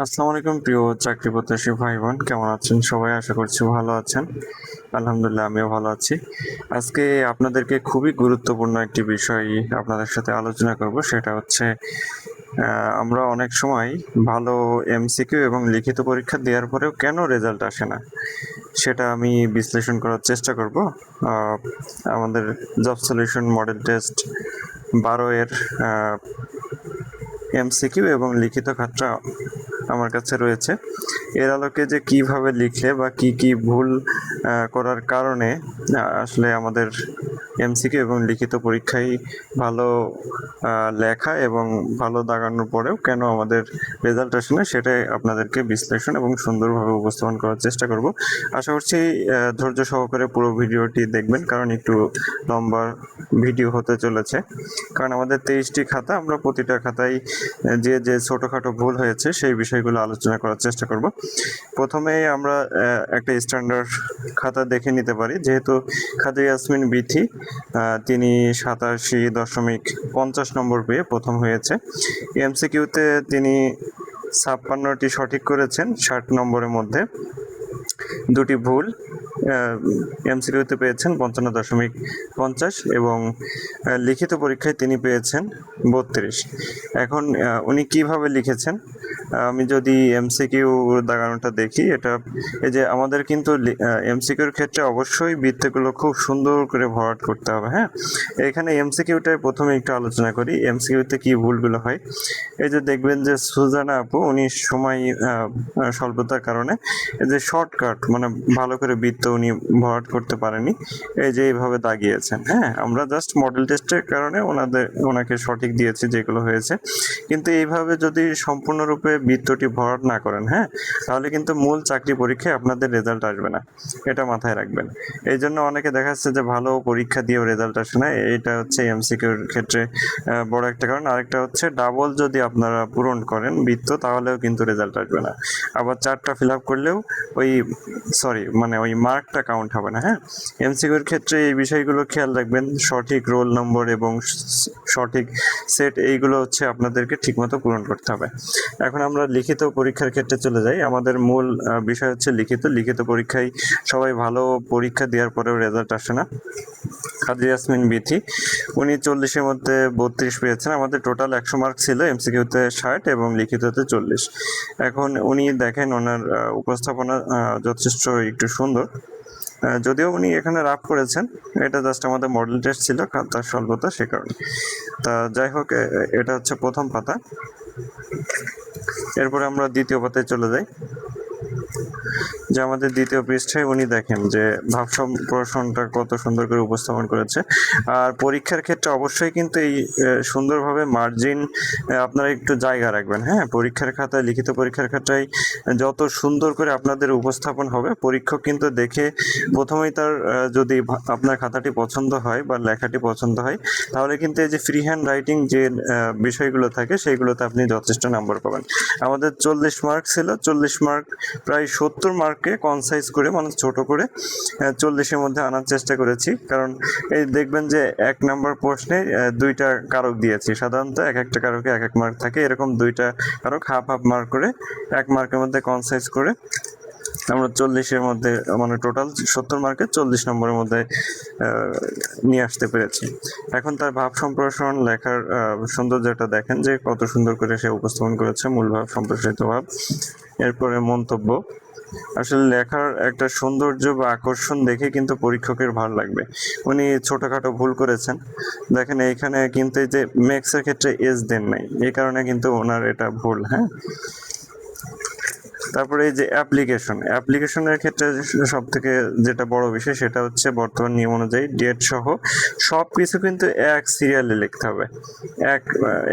আসসালামু আলাইকুম প্রিয় চাকরি প্রত্যাশী ভাই বোন, কেমন আছেন সবাই? আশা করছি ভালো আছেন। আলহামদুলিল্লাহ, আমিও ভালো আছি। আজকে আপনাদেরকে খুবই গুরুত্বপূর্ণ একটি বিষয় আপনাদের সাথে আলোচনা করব। সেটা হচ্ছে আমরা অনেক সময় ভালো এমসিকিউ এবং লিখিত পরীক্ষা দেওয়ার পরেও কেন রেজাল্ট আসে না, সেটা আমি বিশ্লেষণ করার চেষ্টা করব। আমাদের জব সলিউশন মডেল টেস্ট 12 এর এমসিকিউ এবং লিখিত খাতা আমার কাছে রয়েছে। এর আলোকে যে কিভাবে লিখলে বা কি কি ভুল করার কারণে আসলে আমাদের এমসিকিউ এবং লিখিত পরীক্ষায় ভালো লেখা এবং ভালো দাগানোর পরেও কেন আমাদের রেজাল্ট আসে না, সেটাই আপনাদেরকে বিশ্লেষণ এবং সুন্দরভাবে উপস্থাপন করার চেষ্টা করব। আশা করছি ধৈর্য সহকারে পুরো ভিডিওটি দেখবেন, কারণ একটু লম্বা ভিডিও হতে চলেছে। কারণ আমাদের 23টি খাতা, আমরা প্রতিটা খাতায় যে যে ছোটোখাটো ভুল হয়েছে সেই বিষয়গুলো আলোচনা করার চেষ্টা করব। প্রথমেই আমরা একটা স্ট্যান্ডার্ড খাতা দেখে নিতে পারি। যেহেতু খাদিজা ইয়াসমিন বিথি, তিনি 87.50 নম্বর পেয়ে প্রথম হয়েছে। এমসিকিউতে তিনি 56টি সঠিক করেছেন 60 নম্বরের মধ্যে। দুটি ভুল, এমসিকিউতে পেয়েছেন 55.50 এবং লিখিত পরীক্ষায় তিনি পেয়েছেন 32। এখন উনি কিভাবে লিখেছেন, আমি যদি এমসিকিউ দাগানোটা দেখি, এটা এই যে আমাদের কিন্তু এমসিকিউর ক্ষেত্রে অবশ্যই বৃত্তগুলো খুব সুন্দর করে ভরাট করতে হবে। হ্যাঁ, এখানে এমসিকিউটাই প্রথমে একটু আলোচনা করি, এমসিকিউতে কি ভুলগুলো হয়। এই যে দেখবেন যে সুজানা আপু, উনি সময় স্বল্পতার কারণে এই যে শর্টকাট মানে ভালো করে বৃত্ত উনি ভরাট করতে পারেনি, এই যে এইভাবে দাগিয়েছেন। হ্যাঁ, আমরা জাস্ট মডেল টেস্টের কারণে ওনাকে সঠিক দিয়েছি যেগুলো হয়েছে, কিন্তু এইভাবে যদি সম্পূর্ণরূপে বৃত্তটি ভরাট না করেন, হ্যাঁ, তাহলে কিন্তু মূল চাকরি পরীক্ষায় আপনাদের রেজাল্ট আসবে না, এটা মাথায় রাখবেন। এই জন্য অনেকে দেখা যাচ্ছে যে ভালো পরীক্ষা দিয়েও রেজাল্ট আসে না, এটা হচ্ছে এমসিকিউর ক্ষেত্রে বড় একটা কারণ। আরেকটা হচ্ছে ডাবল যদি আপনারা পূরণ করেন বৃত্ত, তাহলেও কিন্তু রেজাল্ট আসবে না। আবার 4টা ফিল আপ করলেও ওই মানে ওই মার্কটা কাউন্ট হবে না। হ্যাঁ, এমসিকিউর ক্ষেত্রে এই বিষয়গুলো খেয়াল রাখবেন। সঠিক রোল নম্বর এবং সঠিক সেট, এইগুলো হচ্ছে আপনাদেরকে ঠিকমতো পূরণ করতে হবে। এখন আমরা লিখিত পরীক্ষার ক্ষেত্রে চলে যাই। আমাদের মূল বিষয় হচ্ছে লিখিত পরীক্ষায় সবাই ভালো পরীক্ষা দেওয়ার পরেও রেজাল্ট আসে না। খাদিজা ইয়াসমিন বিথি, উনি 40-এর মধ্যে 32 পেয়েছেন। আমাদের টোটাল 100 মার্ক ছিল, এমসিকিউতে 60 এবং লিখিততে 40। এখন উনি দেখেন ওনার উপস্থাপনা যথেষ্ট একটু সুন্দর, যদিও উনি এখানে রাফ করেছেন, এটা জাস্ট আমাদের মডেল টেস্ট ছিল, তার স্বল্পতা সে কারণে। তা যাই হোক, এটা হচ্ছে প্রথম পাতা। এরপরে আমরা দ্বিতীয় পাতায় চলে যাই। যে আমাদের দ্বিতীয় পৃষ্ঠায় উনি দেখেন যে ভাব সম্প্রসারণটা কত সুন্দর করে উপস্থাপন করেছে। আর পরীক্ষার ক্ষেত্রে অবশ্যই কিন্তু এই সুন্দরভাবে মার্জিন আপনারা একটু জায়গা রাখবেন। হ্যাঁ, পরীক্ষার খাতায়, লিখিত পরীক্ষার খাতায় যত সুন্দর করে আপনাদের উপস্থাপন হবে, পরীক্ষক কিন্তু দেখে প্রথমেই তার যদি আপনার খাতাটি পছন্দ হয় বা লেখাটি পছন্দ হয়, তাহলে কিন্তু এই যে ফ্রি হ্যান্ড রাইটিং যে বিষয়গুলো থাকে, সেইগুলোতে আপনি যথেষ্ট নাম্বার পাবেন। আমাদের 40 মার্ক ছিল, 40 মার্ক প্রায় 70 মার্কে কনসাইজ করে, মানে ছোট করে 40-এর মধ্যে আনার চেষ্টা করেছি। কারণ এই দেখবেন যে 1 নম্বর প্রশ্নে 2টা কারক দিয়েছি। সাধারণত এক একটা কারকে 1 মার্ক থাকে, এরকম 2টা কারক হাফ হাফ মার্ক করে 1 মার্কের মধ্যে কনসাইজ করে আমরা 40-এর মধ্যে, মানে টোটাল 70 মার্কে 40 নম্বরের মধ্যে নিয়ে আসতে পেরেছি। এখন তার ভাব সম্প্রসারণ লেখার সৌন্দর্যটা দেখেন যে কত সুন্দর করে সে উপস্থাপন করেছে, মূল ভাব, সম্প্রসারিত ভাব। এরপরে মন্তব্য, আসলে লেখার একটা সৌন্দর্য বা আকর্ষণ দেখে কিন্তু পরীক্ষকের ভালো লাগবে। উনি ছোটখাটো ভুল করেছেন, দেখেন এইখানে কিন্তু এই যে ম্যাক্সের ক্ষেত্রে এজ দেন নাই, এই কারণে কিন্তু ওনার এটা ভুল। হ্যাঁ, তারপরে এই যে অ্যাপ্লিকেশনের ক্ষেত্রে সব থেকে যেটা বড় বিষয়, সেটা হচ্ছে বর্তমান নিয়ম অনুযায়ী ডেট সহ সব কিছু কিন্তু এক সিরিয়ালে লিখতে হবে।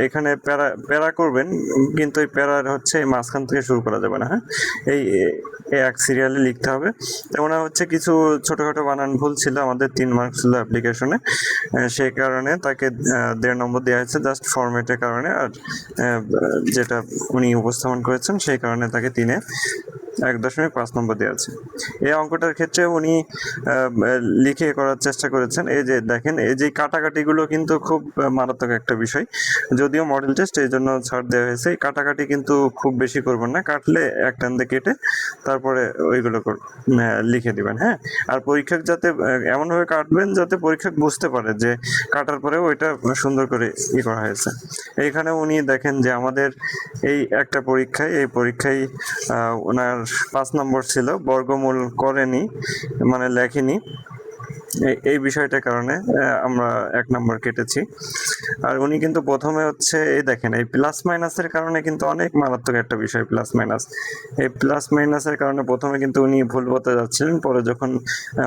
এখানে প্যারা প্যারা করবেন, কিন্তু এই প্যারার হচ্ছে মাঝখান থেকে শুরু করা যাবে না। হ্যাঁ, এই এক সিরিয়ালে লিখতে হবে। তেমন হচ্ছে কিছু ছোটখাটো বানান ভুল ছিল, আমাদের 3 মার্ক ছিল অ্যাপ্লিকেশনে, সেই কারণে তাকে 1.5 নম্বর দেওয়া হয়েছে জাস্ট ফরম্যাটের কারণে। আর যেটা উনি উপস্থাপন করেছেন সেই কারণে তাকে 3-এ 1.5 নম্বর দেওয়া আছে। এই অঙ্কটার ক্ষেত্রে উনি লিখে করার চেষ্টা করেছেন। এই যে দেখেন, এই যে কাটাকাটিগুলো কিন্তু খুব মারাত্মক একটা বিষয়, যদিও মডেল টেস্ট এই জন্য ছাড় দেওয়া হয়েছে। এই কাটাকাটি কিন্তু খুব বেশি করবেন না, কাটলে এক টান দিয়ে কেটে তারপরে ওইগুলো লিখে দিবেন। হ্যাঁ, আর পরীক্ষক যাতে এমনভাবে কাটবেন যাতে পরীক্ষক বুঝতে পারে যে কাটার পরেও ওইটা সুন্দর করে করা হয়েছে। এইখানে উনি দেখেন যে আমাদের এই একটা পরীক্ষায়, এই পরীক্ষায় ওনার 5 নম্বর ছিল, বর্গমূল করেনি, মানে লেখেনি। এই বিষয়টার কারণে আমরা 1 নম্বর কেটেছি। আর উনি কিন্তু প্রথমে হচ্ছে এই দেখেন, এই প্লাস মাইনাসের কারণে কিন্তু অনেক মারাত্মক একটা বিষয় প্লাস মাইনাস। এই প্লাস মাইনাসের কারণে প্রথমে কিন্তু উনি ভুল বলতে যাচ্ছিলেন, পরে যখন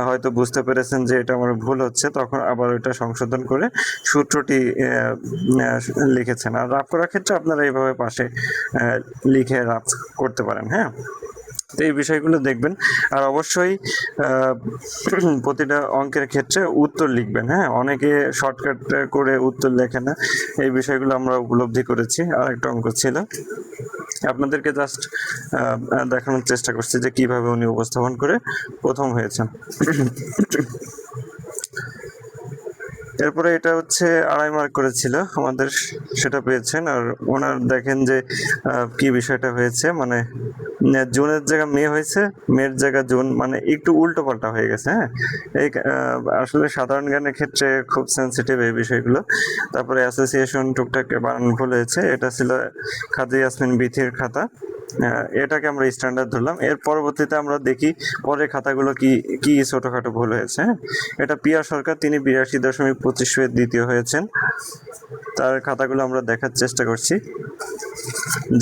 হয়তো বুঝতে পেরেছেন যে এটা আমার ভুল হচ্ছে, তখন আবার ওইটা সংশোধন করে সূত্রটি লিখেছেন। আর রাফ করার ক্ষেত্রে আপনারা এইভাবে পাশে লিখে রাফ করতে পারেন। হ্যাঁ, তো এই বিষয়গুলো দেখবেন। আর অবশ্যই প্রতিটা অঙ্কের ক্ষেত্রে উত্তর লিখবেন। হ্যাঁ, অনেকে শর্টকাট করে উত্তর লেখে না, এই বিষয়গুলো আমরা উপলব্ধি করেছি। আর একটা অঙ্ক ছিল, আপনাদেরকে জাস্ট দেখানোর চেষ্টা করছি যে কিভাবে উনি উপস্থাপন করে প্রথম হয়েছেন। এরপরে এটা হচ্ছে 2.5 মার্ক করেছিল আমাদের, সেটা পেয়েছেন। আর ওনার দেখেন যে কি বিষয়টা হয়েছে, মানে জুনের জায়গা মে হয়েছে, মেয়ের জায়গা জুন, মানে একটু উল্টো পাল্টা হয়ে গেছে। হ্যাঁ, এই আসলে সাধারণ জ্ঞানের ক্ষেত্রে খুব সেন্সিটিভ এই বিষয়গুলো। তারপরে অ্যাসোসিয়েশন টুকটাক বানান ভুল হয়েছে, এটা ছিল খাদি ইয়াসমিন বিথির খাতা, এটাকে আমরা স্ট্যান্ডার্ড ধরলাম। এর পরবর্তীতে আমরা দেখি পরে খাতাগুলো কি কি ছোটখাটো ভুল হয়েছে। হ্যাঁ, এটা পিয়া সরকার, তিনি 82.25 দ্বিতীয় হয়েছেন। তার খাতাগুলো আমরা দেখার চেষ্টা করছি,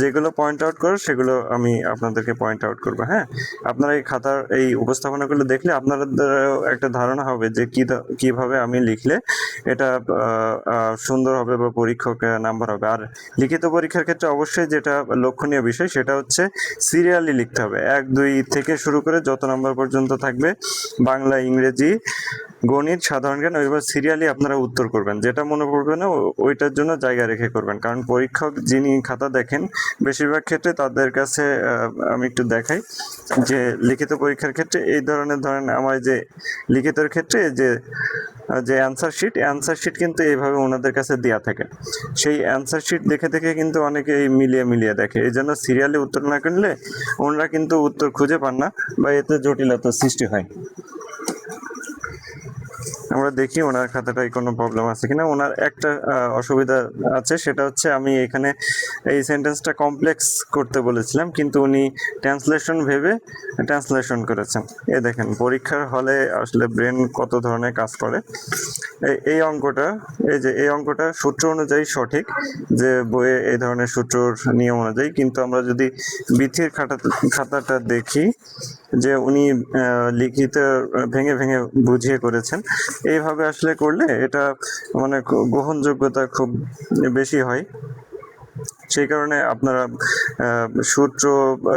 যেগুলো পয়েন্ট আউট করো সেগুলো আমি আপনাদেরকে পয়েন্ট আউট করবো। হ্যাঁ, আপনারা এই খাতার এই উপস্থাপনাগুলো দেখলে আপনাদের একটা ধারণা হবে যে কিভাবে আমি লিখলে এটা সুন্দর হবে বা পরীক্ষক নাম্বার হবে। আর লিখিত পরীক্ষার ক্ষেত্রে অবশ্যই যেটা লক্ষণীয় বিষয় সেটা হচ্ছে সিরিয়ালি লিখতে হবে, 1, 2 থেকে শুরু করে যত নাম্বার পর্যন্ত থাকবে, বাংলা, ইংরেজি, গণিত, সাধারণ জ্ঞান, ওইবার সিরিয়ালি আপনারা উত্তর করবেন। যেটা মনে পড়বে না ওইটার জন্য জায়গা রেখে করবেন, কারণ পরীক্ষক যিনি খাতা দেখেন বেশিরভাগ ক্ষেত্রে তাদের কাছে আমি একটু দেখাই যে লিখিত পরীক্ষার ক্ষেত্রে এই ধরনের, ধরেন আমার যে লিখিতের ক্ষেত্রে যে অ্যান্সার শিট কিন্তু এইভাবে ওনাদের কাছে দেওয়া থাকে। সেই অ্যান্সার শিট দেখে দেখে কিন্তু অনেকে মিলিয়ে দেখে, এই জন্য সিরিয়ালি উত্তর না করলে ওনারা কিন্তু উত্তর খুঁজে পান না বা এতে জটিলতার সৃষ্টি হয়। আমরা দেখি ওনার খাতাটায় কোনো প্রবলেম আছে কিনা। ওনার একটা অসুবিধা আছে, সেটা হচ্ছে আমি এখানে এই সেন্টেন্সটা কমপ্লেক্স করতে বলেছিলাম, কিন্তু উনি ট্রান্সলেশন ভেবে ট্রান্সলেশন করেছেন। দেখেন পরীক্ষার হলে আসলে ব্রেন কত ধরনের কাজ করে। এই অঙ্কটা, এই অঙ্কটা সূত্র অনুযায়ী সঠিক, যে বইয়ে এই ধরনের সূত্রর নিয়ম অনুযায়ী, কিন্তু আমরা যদি বিথির খাতাটা দেখি যে উনি লিখিত ভেঙে বুঝিয়ে করেছেন। এইভাবে আসলে করলে এটা মানে গ্রহণযোগ্যতা খুব বেশি হয়। সেই কারণে আপনারা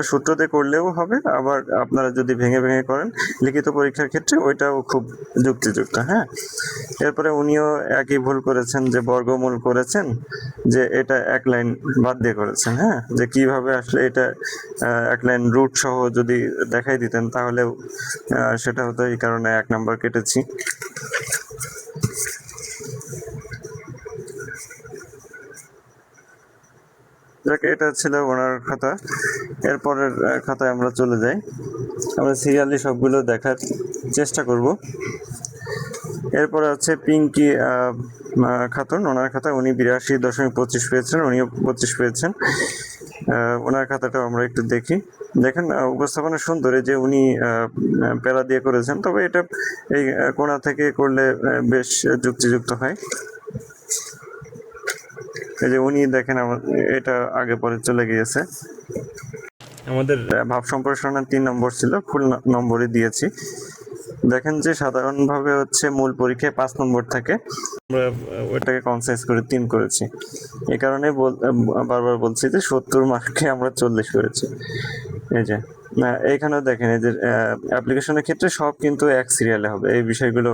সূত্রতে করলেও হবে, আবার আপনারা যদি ভেঙে করেন লিখিত পরীক্ষার ক্ষেত্রে ওইটাও খুব যুক্তিযুক্ত। হ্যাঁ, এরপরে উনিও একই ভুল করেছেন, যে বর্গমূল করেছেন, যে এটা 1 লাইন বাদ দিয়ে করেছেন। হ্যাঁ, যে কিভাবে আসলে এটা 1 লাইন রুট সহ যদি দেখাই দিতেন তাহলেও সেটা হতো, এই কারণে 1 নাম্বার কেটেছি। এটা ছিল ওনার খাতা। এরপরের খাতায় আমরা চলে যাই, আমরা সিরিয়ালি সবগুলো দেখার চেষ্টা করব। এরপরে আছে পিঙ্কি খাতুন, ওনার খাতা, উনি 82.25 পেয়েছেন, উনিও 25 পেয়েছেন। ওনার খাতাটাও আমরা একটু দেখি। দেখেন উপস্থাপনা সুন্দর, যে উনি প্যারা দিয়ে করেছেন, তবে এটা এই কোণা থেকে করলে বেশ যুক্তিযুক্ত হয়। এই যে উনি দেখেন এটা আগে পরে চলে গিয়েছে। আমাদের ভাব সম্প্রসারণের 3 নম্বর ছিল, ফুল নম্বরই দিয়েছি। দেখেন যে সাধারণভাবে হচ্ছে মূল পরীক্ষায় 5 নম্বর থাকে, আমরা ওইটাকে কনসাইজ করে 3 করেছি। এই কারণে বারবার বলছি যে 70 মার্কে আমরা 40 করেছি। এই যে এইখানেও দেখেন এই যে অ্যাপ্লিকেশনের ক্ষেত্রে সব কিন্তু এক সিরিয়ালে হবে, এই বিষয়গুলো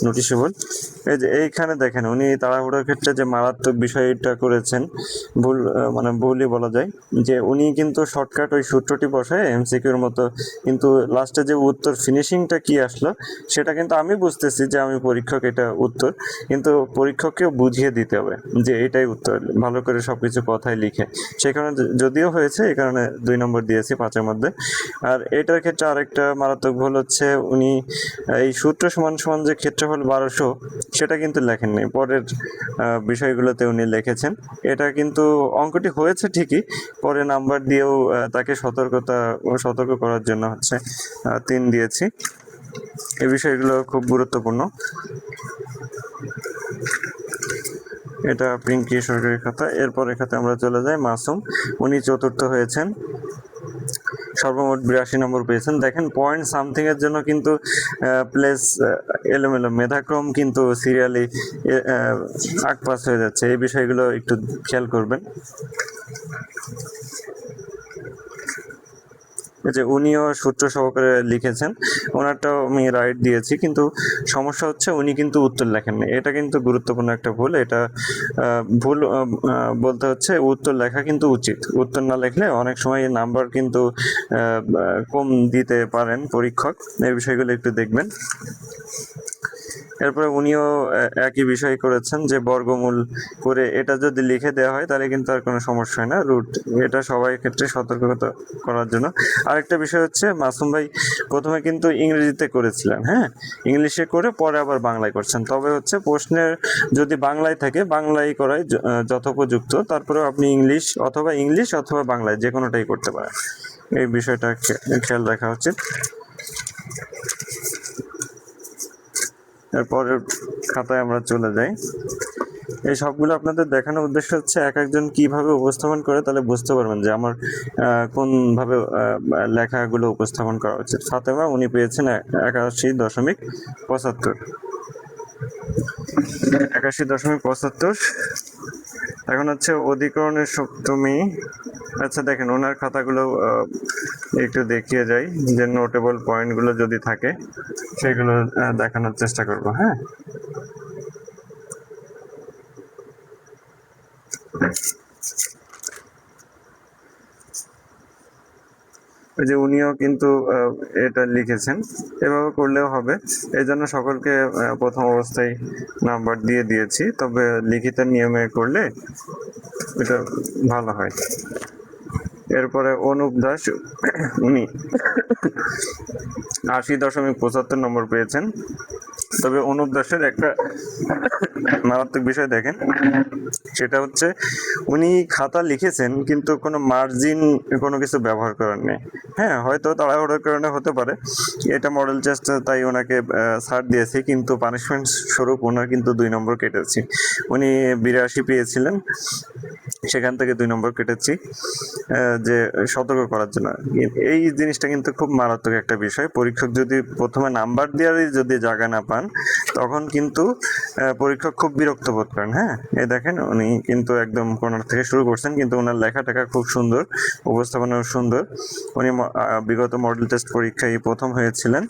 নোটিশেবল। এই যে এইখানে দেখেন উনি তাড়াহুড়োর ক্ষেত্রে যে মারাত্মক বিষয়টা করেছেন, ভুল মানে ভুলই বলা যায়, যে উনি কিন্তু শর্টকাট ওই সূত্রটি বসায় এমসিকিউর মতো, কিন্তু লাস্টে যে উত্তর ফিনিশিংটা কি আসলো সেটা কিন্তু আমি বুঝতেছি যে আমি পরীক্ষক এটা উত্তর, কিন্তু পরীক্ষককেও বুঝিয়ে দিতে হবে যে এটাই উত্তর, ভালো করে সবকিছু কথায় লিখে। সেই কারণে যদিও হয়েছে, এই কারণে 2 নম্বর দিয়েছি 5-এর মধ্যে। আর এটার ক্ষেত্রে আরেকটা মারাত্মক ভুল হচ্ছে, উনি এই সূত্র সমান সমান যে ক্ষেত্রফল 1200 সেটা কিন্তু লেখেননি, পরের বিষয়গুলোতে উনি লিখেছেন। এটা কিন্তু অঙ্কটি হয়েছে ঠিকই, পরে নাম্বার দিয়েও তাকে সতর্ক করার জন্য হচ্ছে 3 দিয়েছি। এই বিষয়গুলো খুব গুরুত্বপূর্ণ। এটা পিঙ্কি সরকারি খাতা। এরপরের খাতে আমরা চলে যাই মাসুম, উনি চতুর্থ হয়েছেন, সর্বমোট 82 নম্বর পেয়েছেন। দেখেন পয়েন্ট সামথিং এর জন্য কিন্তু প্লেস এলোমেলো, মেধাক্রম কিন্তু সিরিয়ালি আগ পাস হয়ে যাচ্ছে, এই বিষয়গুলো একটু খেয়াল করবেন। যে উনিও সূত্র সহকারে লিখেছেন, ওনারটাও আমি রাইট দিয়েছি, কিন্তু সমস্যা হচ্ছে উনি কিন্তু উত্তর লেখেননি, এটা কিন্তু গুরুত্বপূর্ণ একটা ভুল। এটা ভুল বলতে হচ্ছে উত্তর লেখা কিন্তু উচিত, উত্তর না লিখলে অনেক সময় নাম্বার কিন্তু কম দিতে পারেন পরীক্ষক, এই বিষয়গুলো একটু দেখবেন। এরপরে উনিও একই বিষয় করেছেন যে বর্গমূল করে এটা যদি লিখে দেওয়া হয় তাহলে কিন্তু আর কোনো সমস্যা হয় না, রুট, এটা সবাই ক্ষেত্রে সতর্কতা করার জন্য। আরেকটা বিষয় হচ্ছে মাসুম ভাই প্রথমে কিন্তু ইংরেজিতে করেছিলেন, হ্যাঁ, ইংলিশে করে পরে আবার বাংলায় করছেন, তবে হচ্ছে প্রশ্নের যদি বাংলায় থাকে বাংলায় করাই যথোপযুক্ত, তারপরেও আপনি ইংলিশ অথবা বাংলায় যে কোনোটাই করতে পারেন, এই বিষয়টা খেয়াল রাখা উচিত। এরপরের খাতায় আমরা চলে যাই। এই সবগুলো আপনাদের দেখানোর উদ্দেশ্য হচ্ছে এক একজন কিভাবে উপস্থাপন করে, তাহলে বুঝতে পারবেন যে আমার কোনভাবে লেখাগুলো উপস্থাপন করা উচিত। ফাতেমা, উনি পেয়েছেন 81.75। 81.75। এখন হচ্ছে অধিকরণের সপ্তমী। আচ্ছা দেখেন ওনার খাতাগুলো একটু দেখিয়ে যাই, যে নোটেবল পয়েন্টগুলো যদি থাকে সেগুলো দেখানোর চেষ্টা করব। হ্যাঁ, ওই যে উনিও কিন্তু এটা লিখেছেন, এভাবে করলেও হবে। এই জন্য সকলকে প্রথম অবস্থায় নাম্বার দিয়ে দিয়েছি, তবে লিখিত নিয়মে করলে এটা ভালো হয়। এরপরে অনুপ দাস, উনি 80.75 নম্বর পেয়েছেন। তবে অনুপ দাসের একটা মারাত্মক বিষয় দেখেন, সেটা হচ্ছে উনি খাতা লিখেছেন কিন্তু কোনো মার্জিন কোনো কিছু ব্যবহার করেন নেই। হ্যাঁ, হয়তো তাড়াহুড়োর কারণে হতে পারে, এটা মডেল টেস্ট, তাই ওনাকে ছাড় দিয়েছি, কিন্তু পানিশমেন্ট স্বরূপ ওনার কিন্তু 2 নম্বর কেটেছি। উনি 82 পেয়েছিলেন, সেখান থেকে 2 নম্বর কেটেছি, যে সতর্ক করার জন্য। এই জিনিসটা কিন্তু খুব মারাত্মক একটা বিষয়, পরীক্ষক যদি প্রথমে নাম্বার দেওয়ারই যদি জায়গা না পান তখন কিন্তু পরীক্ষক খুব বিরক্ত বোধ করেন। হ্যাঁ, এই দেখেন উনি কিন্তু একদম কর্নার থেকে শুরু করছেন, কিন্তু ওনার লেখাটাকা খুব সুন্দর, উপস্থাপনাও সুন্দর। উনি বিগত মডেল টেস্ট পরীক্ষায় প্রথম হয়েছিলেন,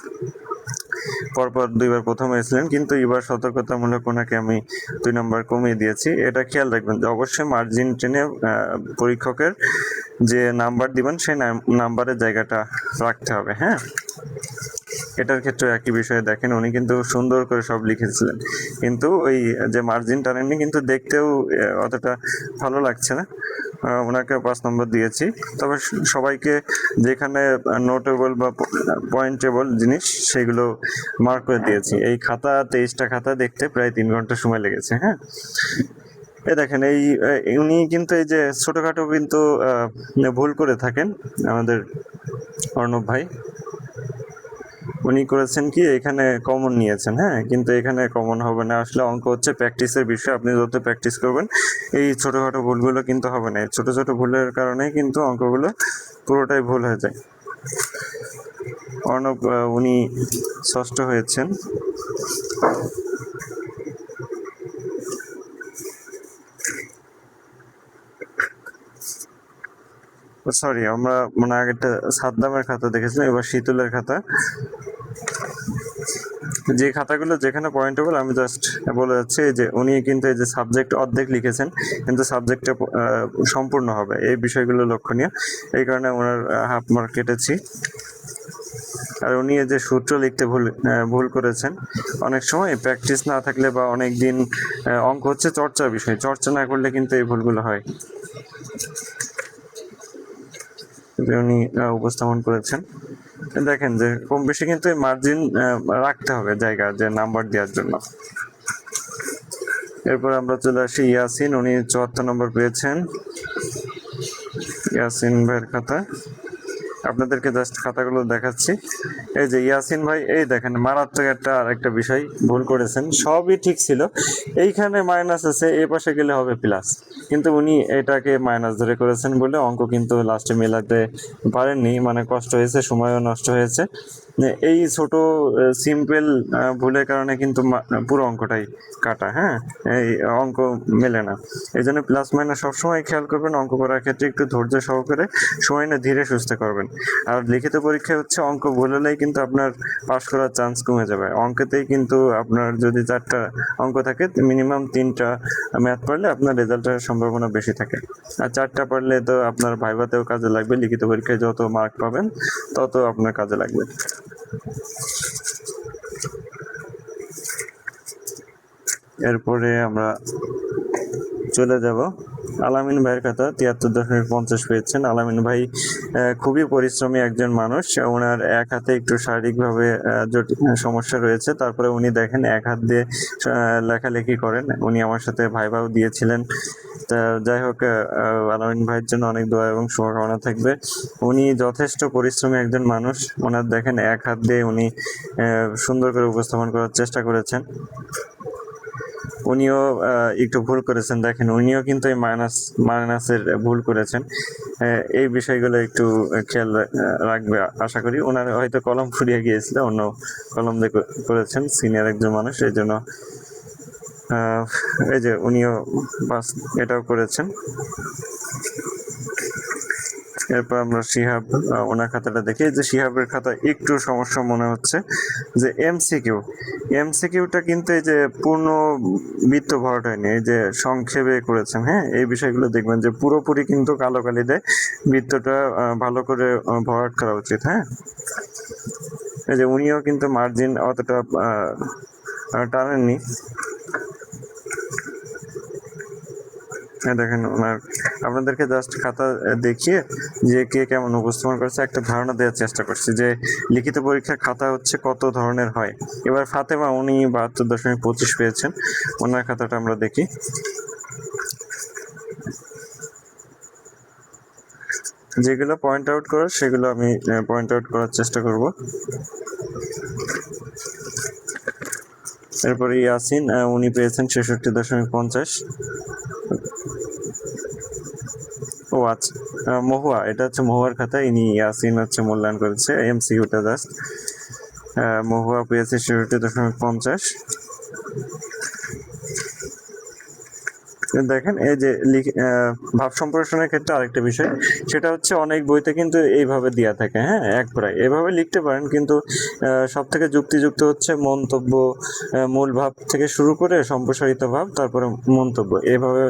পরপর 2বার প্রথম হয়েছিলেন, কিন্তু এবার সতর্কতামূলক ওনাকে আমি 2 নম্বর কমিয়ে দিয়েছি। এটা খেয়াল রাখবেন যে অবশ্যই মার্জিন টেনে পরীক্ষকের যে নাম্বার দিবেন সেই নাম্বারের জায়গাটা রাখতে হবে। হ্যাঁ, এটার ক্ষেত্রে একই বিষয়ে দেখেন উনি কিন্তু সুন্দর করে সব লিখেছিলেন, কিন্তু ওই যে মার্জিন টানেননি, কিন্তু দেখতেও অতটা ভালো লাগছে না। ওনাকে 5 নম্বর দিয়েছি। তবে সবাইকে যেখানে নোটেবল বা পয়েন্টেবল জিনিস সেগুলো মার্ক করে দিয়েছি। এই খাতা 23টা খাতা দেখতে প্রায় 3 ঘন্টা সময় লেগেছে। হ্যাঁ, এই দেখেন উনি কিন্তু এই যে ছোটখাটো কিন্তু ভুল করে থাকেন আমাদের অর্ণব ভাই। উনি করেছেন কি, এখানে কমন নিয়েছেন, হ্যাঁ, কিন্তু এখানে কমন হবে না। আসলে অঙ্ক হচ্ছে প্র্যাকটিসের বিষয়, আপনি যত প্র্যাকটিস করবেন এই ছোটখাটো ভুলগুলো কিন্তু হবে না। ছোট ছোট ভুলের কারণে কিন্তু অঙ্কগুলো পুরোটাই ভুল হয়ে যায়। অর্ণব, উনি ষষ্ঠ হয়েছেন। সরি, আমরা মানে আগেরটা সাদ্দামের খাতা দেখেছিলাম, এবার শীতলের খাতা। যে খাতাগুলো যেখানে পয়েন্টেবল আমি জাস্ট বলে যাচ্ছি যে উনি কিন্তু এই যে সাবজেক্ট অর্ধেক লিখেছেন, কিন্তু সাবজেক্টটা সম্পূর্ণ হবে, এই বিষয়গুলো লক্ষণীয়, এই কারণে ওনার হাফ মার্ক কেটেছি। আর উনি এই যে সূত্র লিখতে ভুল করেছেন। অনেক সময় প্র্যাকটিস না থাকলে বা অনেক দিন, অঙ্ক হচ্ছে চর্চার বিষয়, চর্চা না করলে কিন্তু এই ভুলগুলো হয়। উনি উপস্থাপন করেছেন, দেখেন যে কম বেশি কিন্তু মার্জিন রাখতে হবে জায়গা যে নাম্বার দেওয়ার জন্য। এরপর আমরা চলে আসি ইয়াসিন, উনি 74 নম্বর পেয়েছেন। ইয়াসিন ভাইয়ের খাতা, আপনাদেরকে জাস্ট খাতাগুলো দেখাচ্ছি। এই যে ইয়াসিন ভাই, এই দেখেন মারাত্মক আরেকটা বিষয় ভুল করেছেন, সবই ঠিক ছিল, এইখানে মাইনাস আছে, এই পাশে গেলে হবে প্লাস, কিন্তু উনি এটাকে মাইনাস ধরে করেছেন বলে অঙ্ক কিন্তু লাস্টে মেলাতে পারেননি, মানে কষ্ট হয়েছে, সময়ও নষ্ট হয়েছে। এই ছোট সিম্পল ভুলের কারণে কিন্তু পুরো অঙ্কটাই কাটা। হ্যাঁ, এই অঙ্ক মেলে না, এই জন্য প্লাস মাইনাস সবসময় খেয়াল করবেন। অঙ্ক করার ক্ষেত্রে একটু ধৈর্য সহকারে, সময় না ধীরে সুস্থে করবেন। আর লিখিত পরীক্ষায় হচ্ছে অঙ্ক ভুল হলেই কিন্তু আপনার পাস করার চান্স কমে যাবে। অঙ্কেতেই কিন্তু আপনার যদি 4টা অঙ্ক থাকে, মিনিমাম 3টা ম্যাথ পারলে আপনার রেজাল্টের সম্ভাবনা বেশি থাকে। আর 4টা পারলে তো আপনার ভাইভাতেও কাজে লাগবে, লিখিত পরীক্ষায় যত মার্ক পাবেন তত আপনার কাজে লাগবে। এরপরে আমরা চলে যাব আলামিন ভাইয়ের খাতা, 73.50 পেয়েছেন। আলামিন ভাই খুবই পরিশ্রমী একজন মানুষ, ওনার এক হাতে একটু শারীরিকভাবে সমস্যা রয়েছে, তারপরে উনি দেখেন এক হাত দিয়ে লেখালেখি করেন। উনি আমার সাথে ভাইভাও দিয়েছিলেন। তা যাই হোক, আলামিন ভাইয়ের জন্য অনেক দোয়া এবং শুভকামনা থাকবে। উনি যথেষ্ট পরিশ্রমী একজন মানুষ, ওনার দেখেন এক হাত দিয়ে উনি সুন্দর করে উপস্থাপন করার চেষ্টা করেছেন। উনিও একটু ভুল করেছেন, দেখেন উনিও কিন্তু এই মাইনাসের ভুল করেছেন। এই বিষয়গুলো একটু খেয়াল রাখবে আশা করি। ওনার হয়তো কলম ফুরিয়ে গিয়েছিল, অন্য কলম দিয়ে করেছেন, সিনিয়র একজন মানুষ, এই জন্য এই যে উনিও বাস এটাও করেছেন। এরপর আমরা শিহাব, ওনার খাতাটা দেখি। যে শিহাবের খাতা একটু সমস্যা মনে হচ্ছে, যে এমসিকিউটা কিন্তু এই যে পূর্ণ বৃত্ত ভরাট হয়নি, এই যে সংক্ষেপে করেছেন। হ্যাঁ, এই বিষয়গুলো দেখবেন যে পুরোপুরি কিন্তু কালো কালি দেয়, বৃত্তটা ভালো করে ভরাট করা উচিত। হ্যাঁ, এই যে উনিও কিন্তু মার্জিন অতটা টানেননি। দেখেন ওনার, আপনাদেরকে জাস্ট খাতা দেখিয়ে যে কে কেমন উপস্থাপন করছে একটা ধারণা দেওয়ার চেষ্টা করছি, যে লিখিত পরীক্ষার খাতা হচ্ছে কত ধরনের হয়। এবার ফাতেমা, উনি 72.25 পেয়েছেন, ওনার খাতাটা আমরা দেখি। যেগুলো পয়েন্ট আউট করার সেগুলো আমি পয়েন্ট আউট করার চেষ্টা করব। এরপরে ইয়াসিন, উনি পেয়েছেন 66.50। ও আচ্ছা, মহুয়া, এটা হচ্ছে মহুয়ার খাতা, ইনি ইয়াসিন হচ্ছে মূল্যায়ন করেছে, এমসিকিউটা জাস্ট। মহুয়া পেয়েছে 66.50। দেখেন এই যে ভাব সম্প্রসারণের ক্ষেত্রে আরেকটা বিষয়, সেটা হচ্ছে অনেক বইতে কিন্তু এইভাবে দেওয়া থাকে। হ্যাঁ, এক প্রায় এভাবে লিখতে পারেন, কিন্তু সব থেকে যুক্তিযুক্ত হচ্ছে মন্তব্য, মূল ভাব থেকে শুরু করে সম্প্রসারিত ভাব, তারপরে মন্তব্য, এভাবে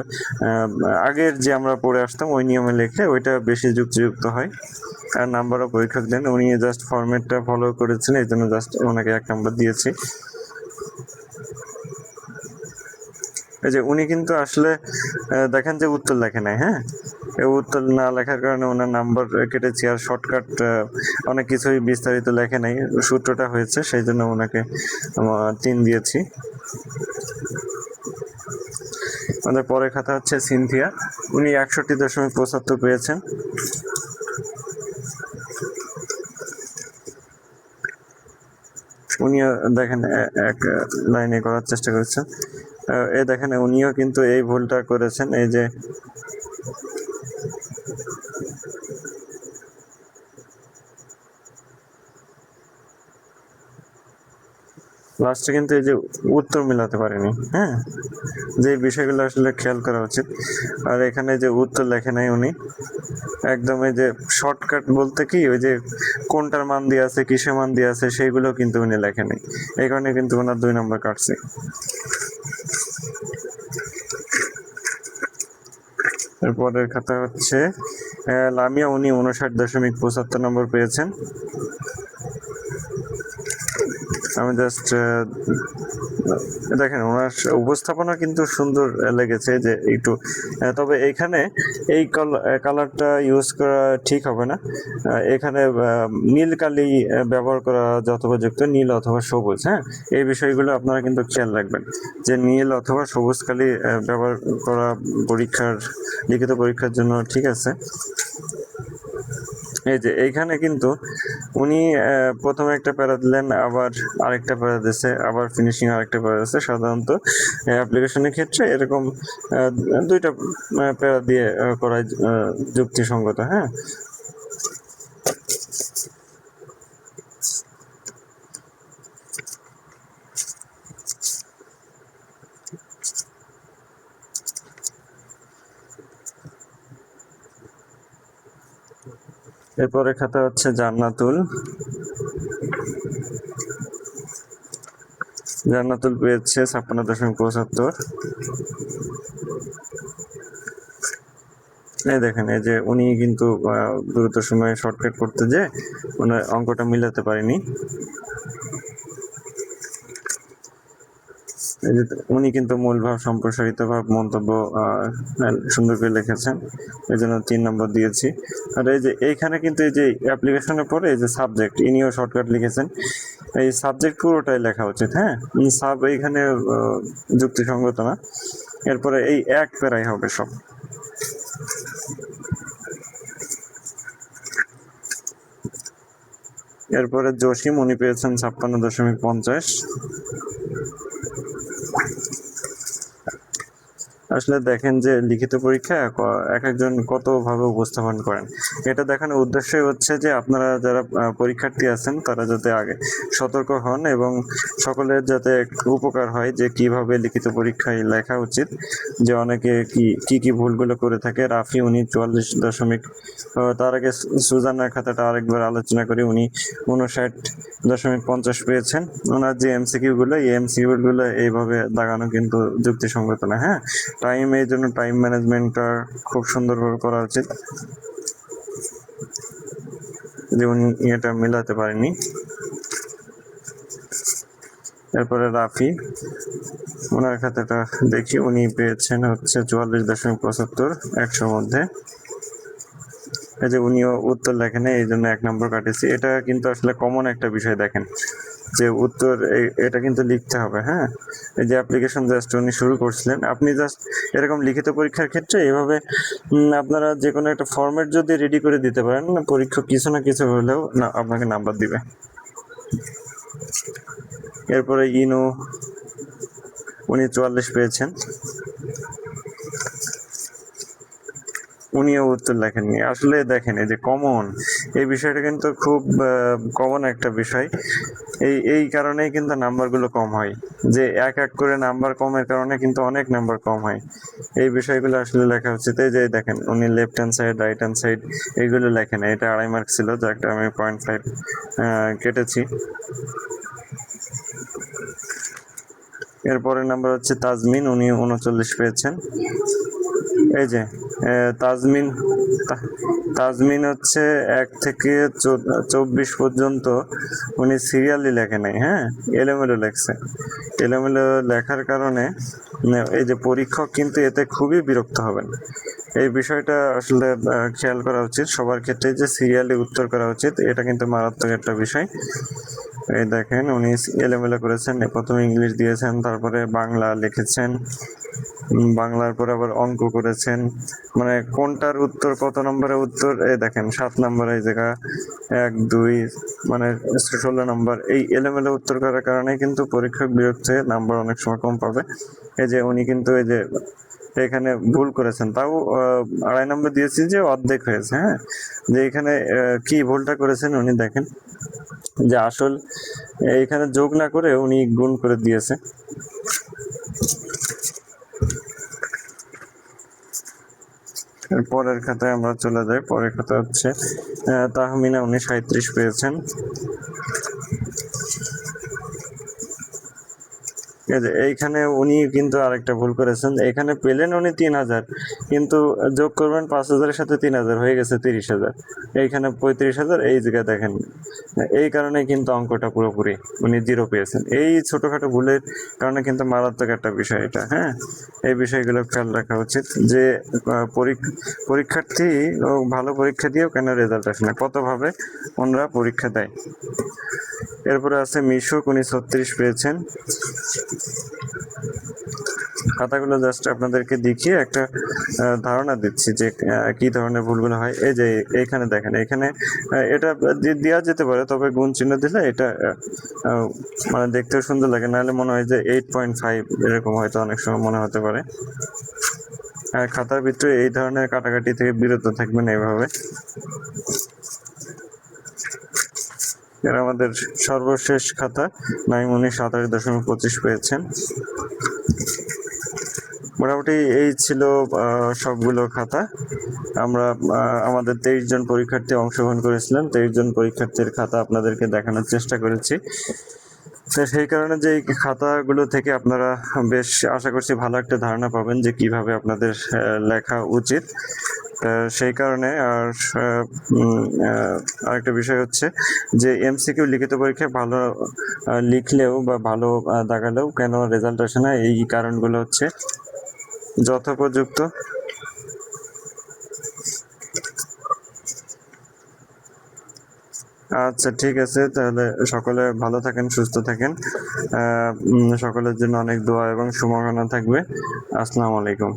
আগের যে আমরা পড়ে আসতাম ওই নিয়মে লিখলে ওইটা বেশি যুক্তিযুক্ত হয়। আর নাম্বারও পরীক্ষক দেন, উনি জাস্ট ফরম্যাটটা ফলো করেছেন, এই জন্য জাস্ট ওনাকে 1 নাম্বার দিয়েছি। এই যে উনি কিন্তু আসলে দেখেন যে উত্তর লেখে নাই। হ্যাঁ, এই উত্তর না লেখার কারণে ওনার নাম্বার কেটেছি। আর শর্টকাট অনেক কিছুই বিস্তারিত লেখে নাই, সূত্রটা হয়েছে, সেই জন্য ওনাকে 3 দিয়েছি। আমাদের পরের খাতা হচ্ছে সিনথিয়া, উনি 61.75 পেয়েছেন। উনিও দেখেন এক লাইনে করার চেষ্টা করেছেন। এ দেখেন উনিও কিন্তু এই ভুলটা করেছেন, এই যে লাস্টে কিন্তু এই যে উত্তর মিলাতে পারেনি। হ্যাঁ, যে বিষয়গুলো আসলে খেয়াল করা উচিত। আর এখানে যে উত্তর লেখে নাই উনি, একদম এই যে শর্টকাট বলতে কি ওই যে কোনটার মান দিয়ে আছে, কিসের মান দিয়ে আছে, সেইগুলো কিন্তু উনি লেখে নাই। এই কারণে কিন্তু ওনার 2 নম্বর কাটছে। এরপরের খাতা হচ্ছে লামিয়া, উনি 59.75 নম্বর পেয়েছেন। আমি জাস্ট দেখেন ওনার উপস্থাপনা কিন্তু সুন্দর লেগেছে, যে একটু তবে এইখানে এই কালারটা ইউজ করা ঠিক হবে না। এখানে নীল কালি ব্যবহার করা যথোপযুক্ত, নীল অথবা সবুজ। হ্যাঁ, এই বিষয়গুলো আপনারা কিন্তু খেয়াল রাখবেন, যে নীল অথবা সবুজ কালি ব্যবহার করা লিখিত পরীক্ষার জন্য ঠিক আছে। এই যে এইখানে কিন্তু উনি প্রথমে একটা প্যারা দিলেন, আবার আরেকটা প্যারা দিচ্ছে, আবার ফিনিশিং আরেকটা প্যারা দিচ্ছে। সাধারণত অ্যাপ্লিকেশনের ক্ষেত্রে এরকম 2টা প্যারা দিয়ে করাই যুক্তিসঙ্গত। হ্যাঁ, এরপরে খাতা হচ্ছে জান্নাতুল। জান্নাতুল পেয়েছে 56.75। এই দেখেন, এই যে উনি কিন্তু দ্রুত সময়ে শর্টকাট করতে যে ওনার অঙ্কটা মিলাতে পারেনি। উনি কিন্তু মূল ভাব, সম্প্রসারিত ভাব, মন্তব্য সুন্দর করে লিখেছেন, এই জন্য 3 নম্বর দিয়েছি। আর এই যে এইখানে কিন্তু এই যে অ্যাপ্লিকেশনের পরে এই যে সাবজেক্ট, ইনিও শর্টকাট লিখেছেন। এই সাবজেক্ট পুরোটাই লেখা উচিত। হ্যাঁ, সাব এইখানে যুক্তিসঙ্গত না। এরপরে এই এক প্যারাই হবে সব। এরপরে জসিম, উনি পেয়েছেন 56.50। আসলে দেখেন যে লিখিত পরীক্ষা এক একজন কত ভাবে উপস্থাপন করেন, এটা দেখানোর উদ্দেশ্যই হচ্ছে যে আপনারা যারা পরীক্ষার্থী আছেন তারা যাতে আগে সতর্ক হন এবং সকলের যাতে উপকার হয় যে কিভাবে লিখিত পরীক্ষায় লেখা উচিত। যে অনেকে কি ভুলগুলো করে থাকে। রাফি, উনি 44 তার আগে সুজানার খাতাটা আরেকবার আলোচনা করি। উনি 59.50 পেয়েছেন। ওনার যে এমসিকিউ গুলো, এই এমসিকিউ গুলো এইভাবে দাগানো কিন্তু যুক্তিসঙ্গত না। হ্যাঁ, এই জন্য টাইম ম্যানেজমেন্টটা খুব সুন্দরভাবে করা উচিত, যে উনি এটা মিলাতে পারেনি। এরপরে রাফি, ওনার খাতাটা দেখি, উনি পেয়েছেন হচ্ছে 44.75 100 মধ্যে। এই যে উনিও উত্তর লেখেন, এই জন্য 1 নম্বর কাটেছি। এটা কিন্তু আসলে কমন একটা বিষয়। দেখেন যে উত্তর এটা কিন্তু লিখতে হবে। হ্যাঁ, এই যে অ্যাপ্লিকেশন জাস্ট উনি শুরু করছিলেন, আপনি জাস্ট এরকম লিখিত পরীক্ষার ক্ষেত্রে এইভাবে আপনারা যে কোনো একটা ফরম্যাট যদি রেডি করে দিতে পারেন, পরীক্ষা কিছু না কিছু হলেও না আপনাকে নাম্বার দিবে। এরপরে ইনু, উনি 44 পেয়েছেন। উনিও উত্তর লেখেননি। আসলে দেখেন এই যে কমন, এই বিষয়টা কিন্তু খুব কমন একটা বিষয়। এই কারণেই কিন্তু নাম্বারগুলো কম হয়, যে এক এক করে নাম্বার কমের কারণে কিন্তু অনেক নাম্বার কম হয়। এই বিষয়গুলো আসলে লেখা উচিত। এই যে দেখেন উনি left hand side, right hand side এইগুলো লেখেন। এটা 2.5 মার্ক ছিল, যা একটা আমি 0.5 কেটেছি। এরপরের নাম্বার হচ্ছে তাজমিন, উনি 39 পেয়েছেন। এই যে তাজমিন হচ্ছে 1 থেকে 24 পর্যন্ত উনি সিরিয়ালি লেখে নাই। হ্যাঁ, এলোমেলো লেখছে। এলোমেলো লেখার কারণে এই যে পরীক্ষক কিন্তু এতে খুবই বিরক্ত হবেন। এই বিষয়টা আসলে খেয়াল করা উচিত সবার ক্ষেত্রে, যে সিরিয়ালি উত্তর করা উচিত। এটা কিন্তু মারাত্মক একটা বিষয়। এই দেখেন উনি এলোমেলো করেছেন, প্রথমে ইংলিশ দিয়েছেন, তারপরে বাংলা লিখেছেন, বাংলার পরে আবার অঙ্ক করেছেন, মানে কোনটার উত্তর কত নম্বরের উত্তর। এই দেখেন 7 নম্বর, এই জায়গা 1 2 মানে 16 নম্বর। এই এলোমেলো উত্তর করার কারণে কিন্তু পরীক্ষক বিরক্ত হয়ে নাম্বার অনেক সময় কম পাবে। এই যে উনি কিন্তু এই যে এখানে ভুল করেছেন, তাও 2.5 নম্বর দিয়েছি যে অর্ধেক হয়েছে। হ্যাঁ, যে এখানে কি ভুলটা করেছেন উনি দেখেন, যে আসল এখানে যোগ না করে উনি গুণ করে দিয়েছে। পরের খাতায় আমরা চলে যাই। পরের খাতা হচ্ছে তাহমিনা, উনি 37 পেয়েছেন। এইখানে উনি কিন্তু আরেকটা ভুল করেছেন, এখানে পেলেন উনি 3000, কিন্তু যোগ করবেন 5000-এর সাথে 3000 হয়ে গেছে 30,000, এইখানে 35,000, এই জায়গায় দেখেন। এই কারণে কিন্তু অঙ্কটা পুরোপুরি উনি 0 পেয়েছেন। এই ছোটখাটো ভুলের কারণে কিন্তু মারাত্মক একটা বিষয় এটা। হ্যাঁ, এই বিষয়গুলো খেয়াল রাখা উচিত, যে পরীক্ষার্থী ভালো পরীক্ষা দিয়েও কেন রেজাল্ট আসে না, কতভাবে ওনারা পরীক্ষা দেয়। এরপরে আছে মিশুক, উনি 36 পেয়েছেন। খাতাগুলো জাস্ট আপনাদেরকে দেখিয়ে একটা ধারণা দিচ্ছি যে কি ধরনের ভুলগুলো হয়। এই যে এখানে দেখেন, এখানে এটা দেওয়া যেতে পারে, তবে গুণ চিহ্ন দিলে এটা মানে দেখতেও সুন্দর লাগে, নাহলে মনে হয় যে 8.5 এরকম হয়তো অনেক সময় মনে হতে পারে। খাতার ভিতরে এই ধরনের কাটাকাটি থেকে বিরত থাকবেন এইভাবে। এর আমাদের সর্বশেষ খাতা, নাইম, উনি 27.25 পেয়েছেন। মোটামুটি এই ছিল সবগুলো খাতা। আমরা আমাদের 23 জন পরীক্ষার্থী অংশগ্রহণ করেছিলাম, 23 জন পরীক্ষার্থীর খাতা আপনাদেরকে দেখানোর চেষ্টা করেছি। তো সেই কারণে যে এই খাতাগুলো থেকে আপনারা বেশ আশা করছি ভালো একটা ধারণা পাবেন যে কিভাবে আপনাদের লেখা উচিত। সেই কারণে আরেকটা বিষয় হচ্ছে যে এমসিকিউ লিখিত পরীক্ষায় ভালো লিখলেও বা ভালো দাগালেও কেন রেজাল্ট আসে না, এই কারণগুলো হচ্ছে যথোপযুক্ত আচ্ছা, ঠিক আছে, তাহলে সকলে ভালো থাকেন, সুস্থ থাকেন। সকলের জন্য অনেক দোয়া এবং শুভকামনা থাকবে। আসসালামু আলাইকুম।